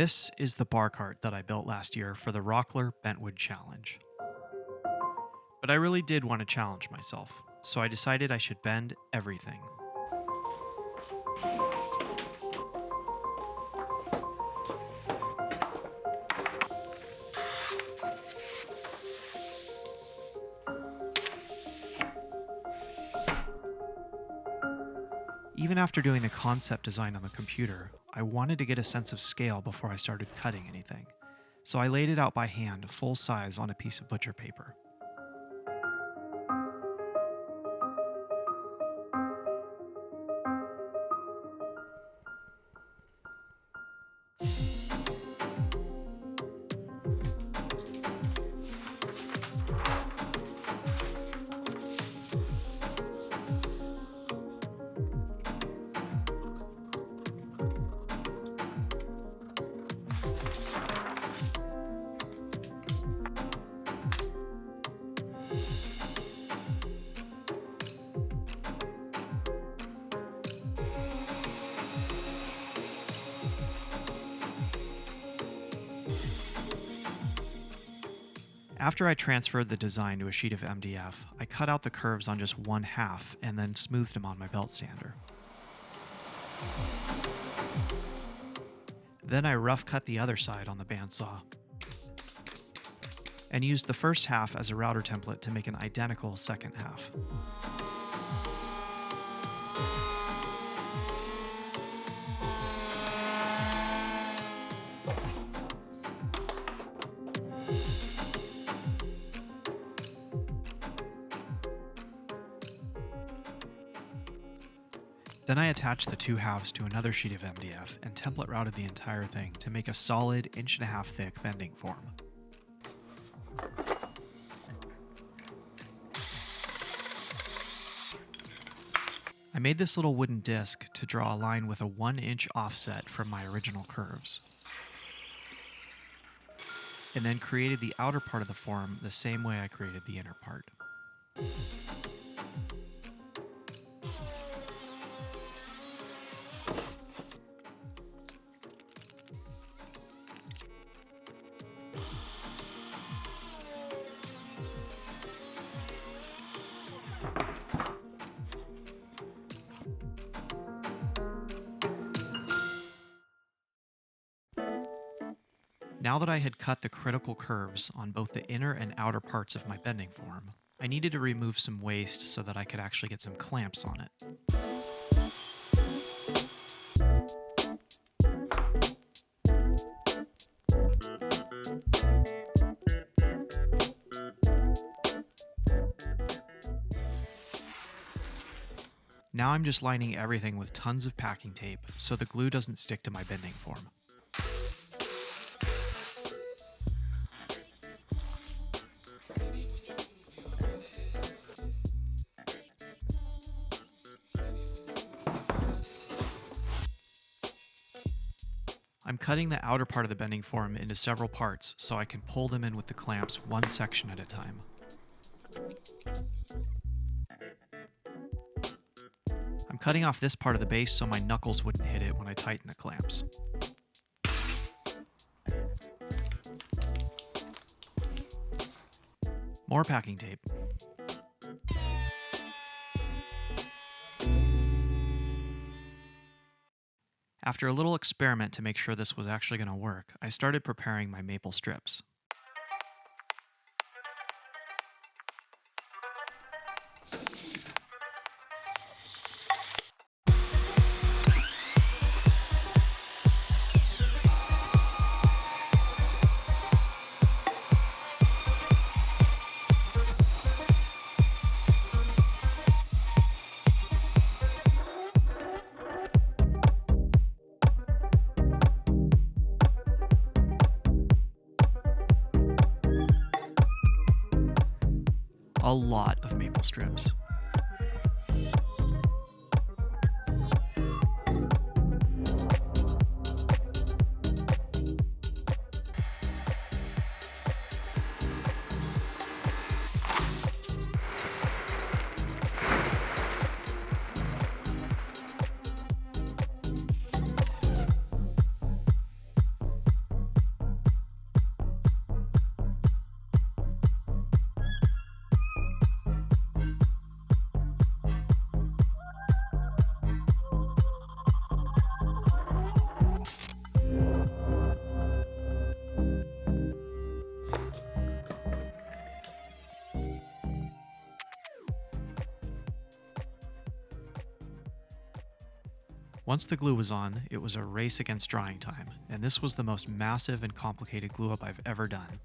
This is the bar cart that I built last year for the Rockler Bentwood Challenge. But I really did want to challenge myself, so I decided I should bend everything. Even after doing the concept design on the computer, I wanted to get a sense of scale before I started cutting anything, so I laid it out by hand, full size, on a piece of butcher paper. After I transferred the design to a sheet of MDF, I cut out the curves on just one half and then smoothed them on my belt sander. Then I rough cut the other side on the bandsaw and used the first half as a router template to make an identical second half. Then I attached the two halves to another sheet of MDF and template routed the entire thing to make a solid 1.5 inch thick bending form. I made this little wooden disc to draw a line with a 1-inch offset from my original curves, and then created the outer part of the form the same way I created the inner part. Now that I had cut the critical curves on both the inner and outer parts of my bending form, I needed to remove some waste so that I could actually get some clamps on it. Now I'm just lining everything with tons of packing tape so the glue doesn't stick to my bending form. I'm cutting the outer part of the bending form into several parts so I can pull them in with the clamps one section at a time. I'm cutting off this part of the base so my knuckles wouldn't hit it when I tighten the clamps. More packing tape. After a little experiment to make sure this was actually going to work, I started preparing my maple strips. A lot of maple strips. Once the glue was on, it was a race against drying time, and this was the most massive and complicated glue up I've ever done.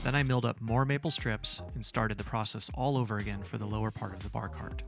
Then I milled up more maple strips and started the process all over again for the lower part of the bar cart.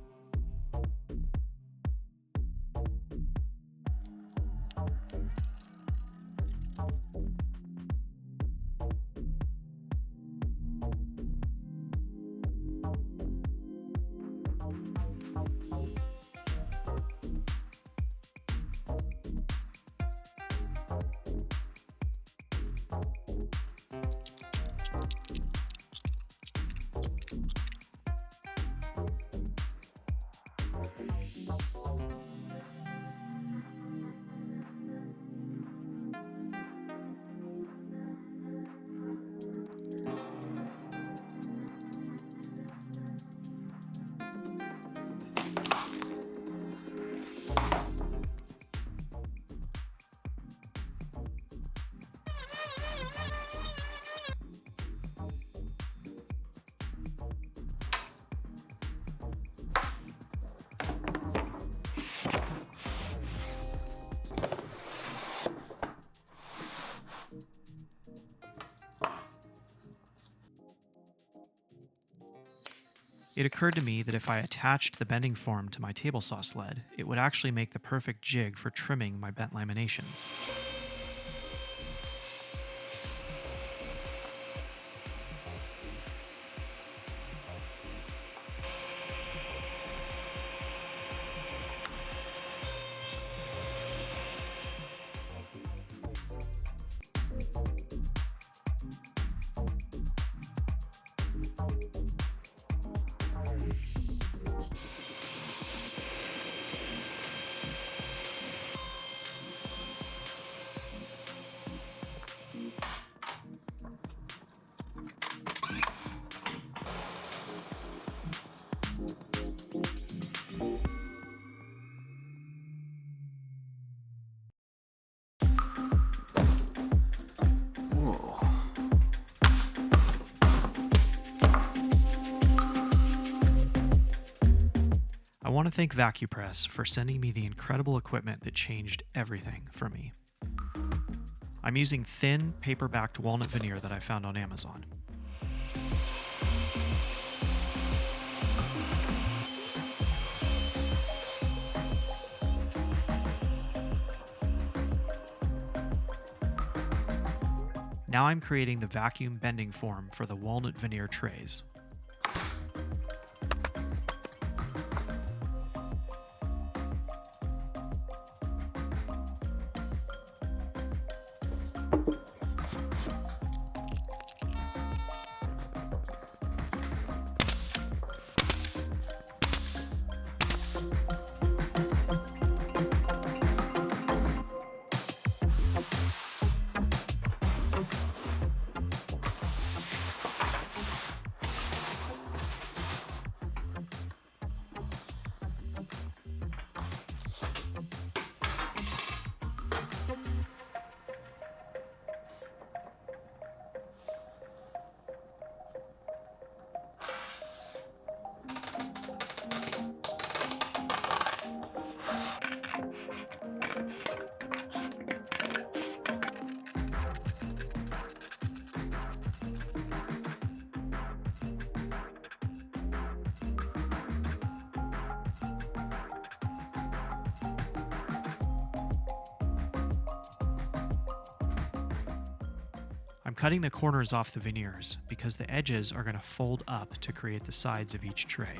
It occurred to me that if I attached the bending form to my table saw sled, it would actually make the perfect jig for trimming my bent laminations. I want to thank VacuPress for sending me the incredible equipment that changed everything for me. I'm using thin, paper-backed walnut veneer that I found on Amazon. Now I'm creating the vacuum bending form for the walnut veneer trays. cutting the corners off the veneers because the edges are going to fold up to create the sides of each tray.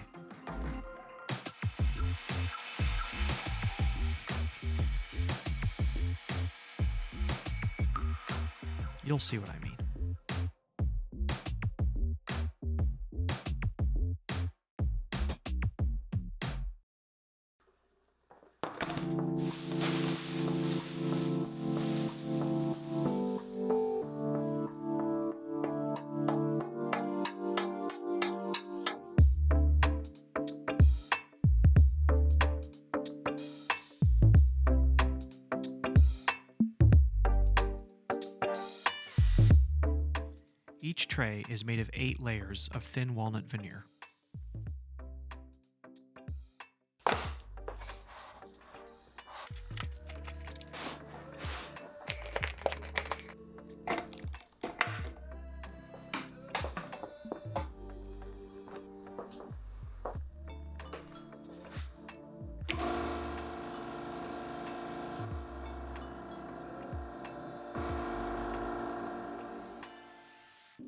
You'll see what I mean. Each tray is made of 8 layers of thin walnut veneer.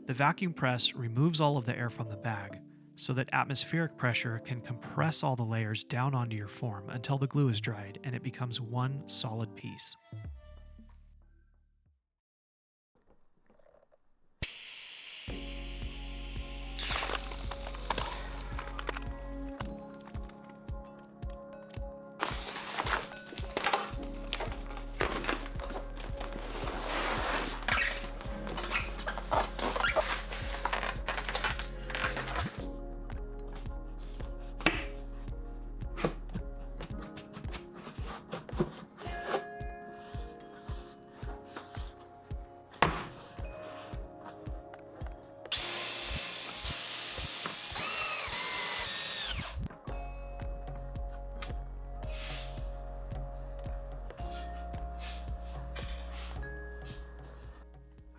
The vacuum press removes all of the air from the bag so that atmospheric pressure can compress all the layers down onto your form until the glue is dried and it becomes one solid piece.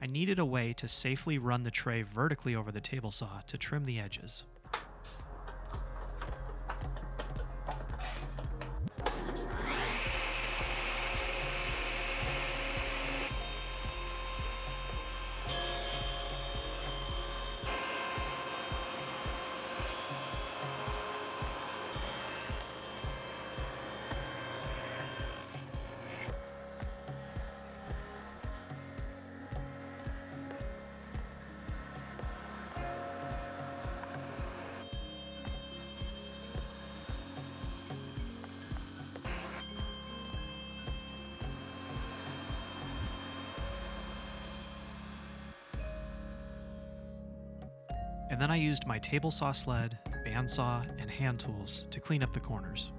I needed a way to safely run the tray vertically over the table saw to trim the edges. And then I used my table saw sled, bandsaw, and hand tools to clean up the corners.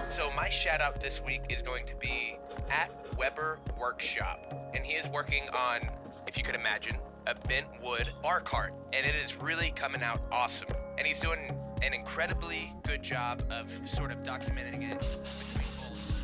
So my shout out this week is going to be at Weber Workshop. And he is working on, if you could imagine, a bent wood bar cart. And it is really coming out awesome. And he's doing an incredibly good job of sort of documenting it between bolts.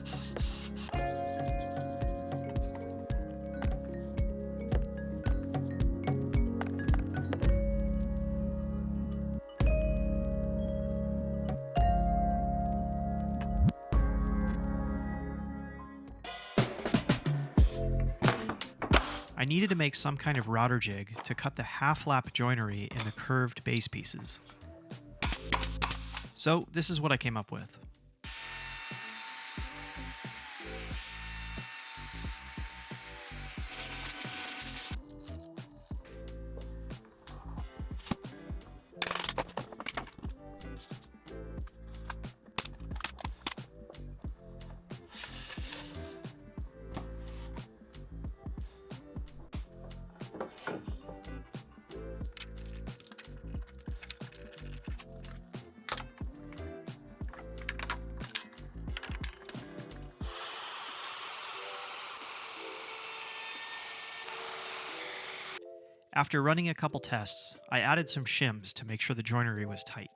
I needed to make some kind of router jig to cut the half-lap joinery in the curved base pieces. So this is what I came up with. After running a couple tests, I added some shims to make sure the joinery was tight.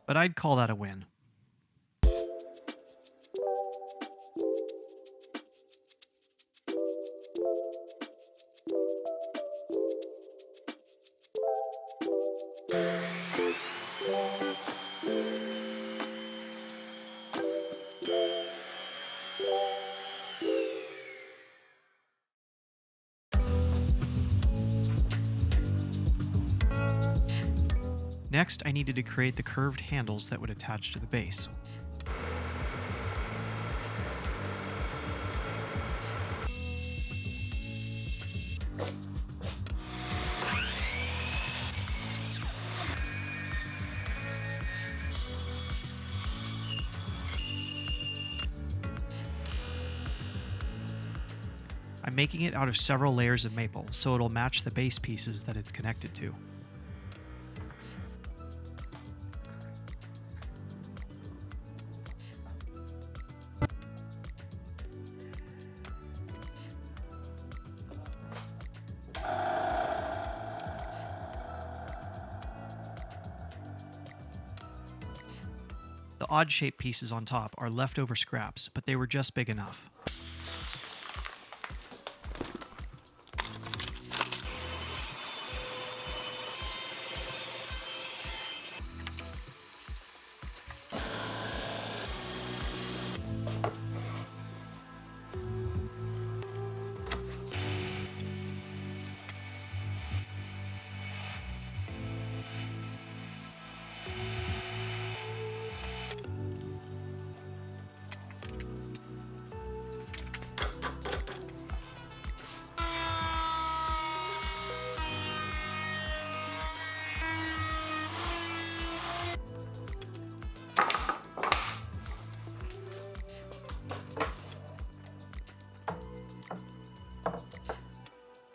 But I'd call that a win. Next, I needed to create the curved handles that would attach to the base. I'm making it out of several layers of maple, so it'll match the base pieces that it's connected to. The odd-shaped pieces on top are leftover scraps, but they were just big enough.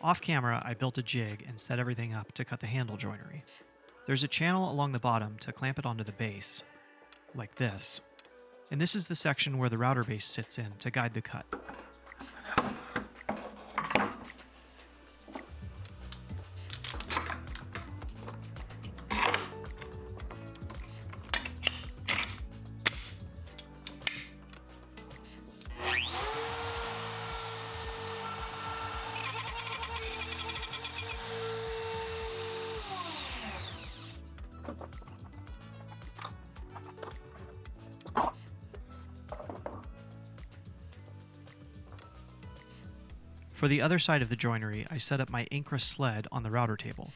Off camera, I built a jig and set everything up to cut the handle joinery. There's a channel along the bottom to clamp it onto the base, like this. And this is the section where the router base sits in to guide the cut. For the other side of the joinery, I set up my Incra sled on the router table.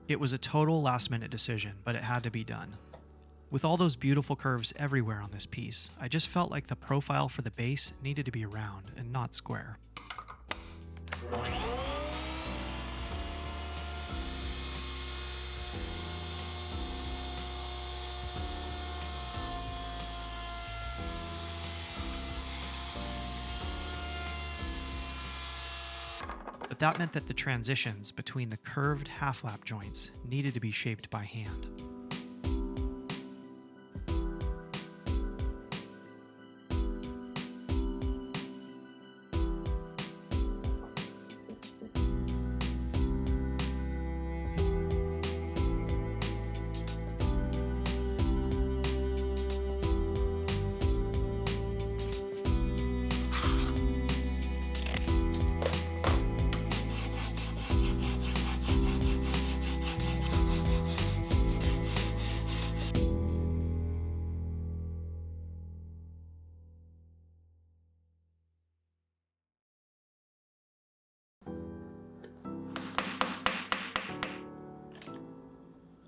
It was a total last-minute decision, but it had to be done. With all those beautiful curves everywhere on this piece, I just felt like the profile for the base needed to be round and not square. But that meant that the transitions between the curved half-lap joints needed to be shaped by hand.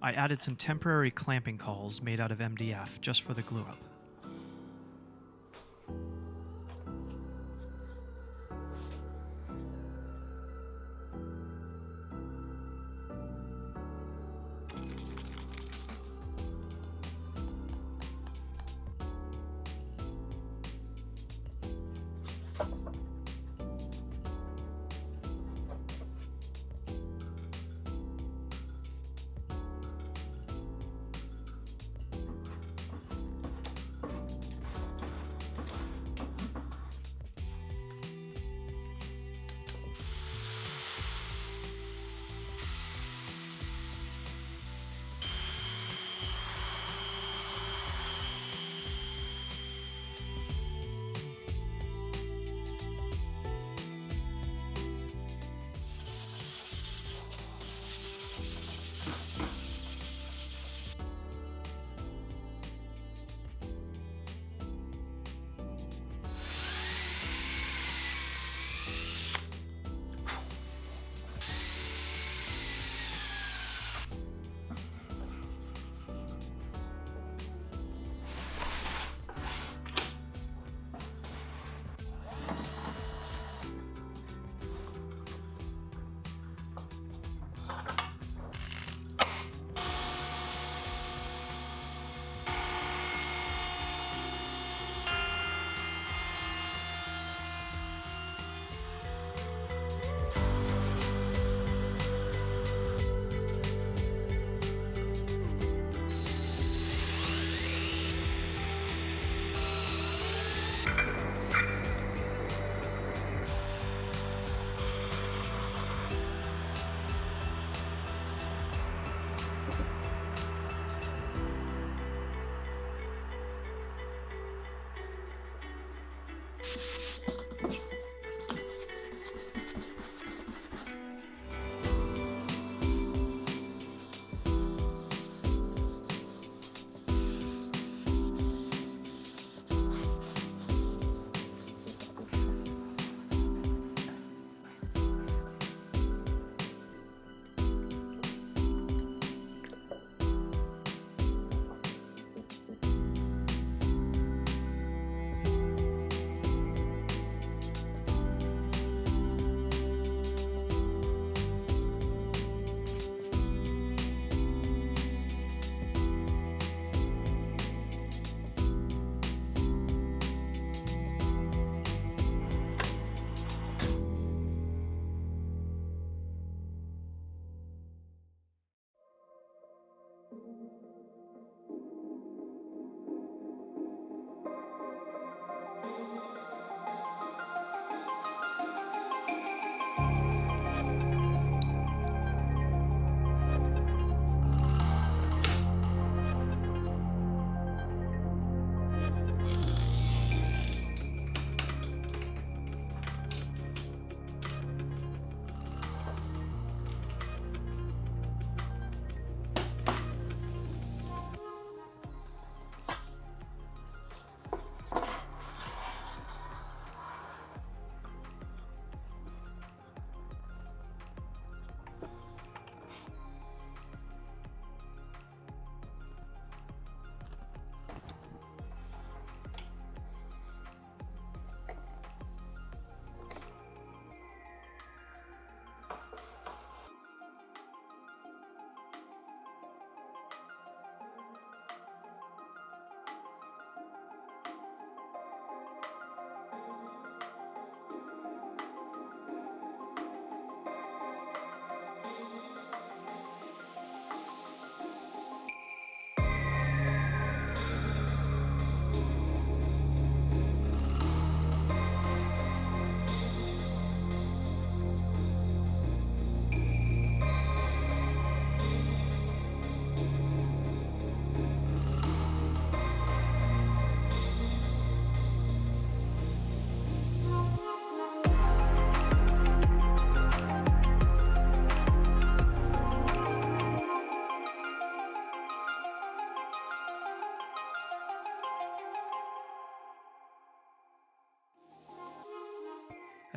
I added some temporary clamping cauls made out of MDF just for the glue up.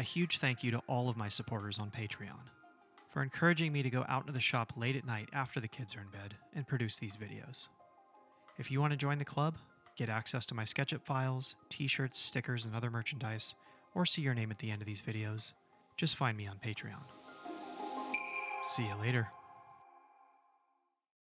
A huge thank you to all of my supporters on Patreon. for encouraging me to go out into the shop late at night after the kids are in bed and produce these videos. If you want to join the club, get access to my SketchUp files, t-shirts, stickers, and other merchandise, or see your name at the end of these videos, just find me on Patreon. See you later.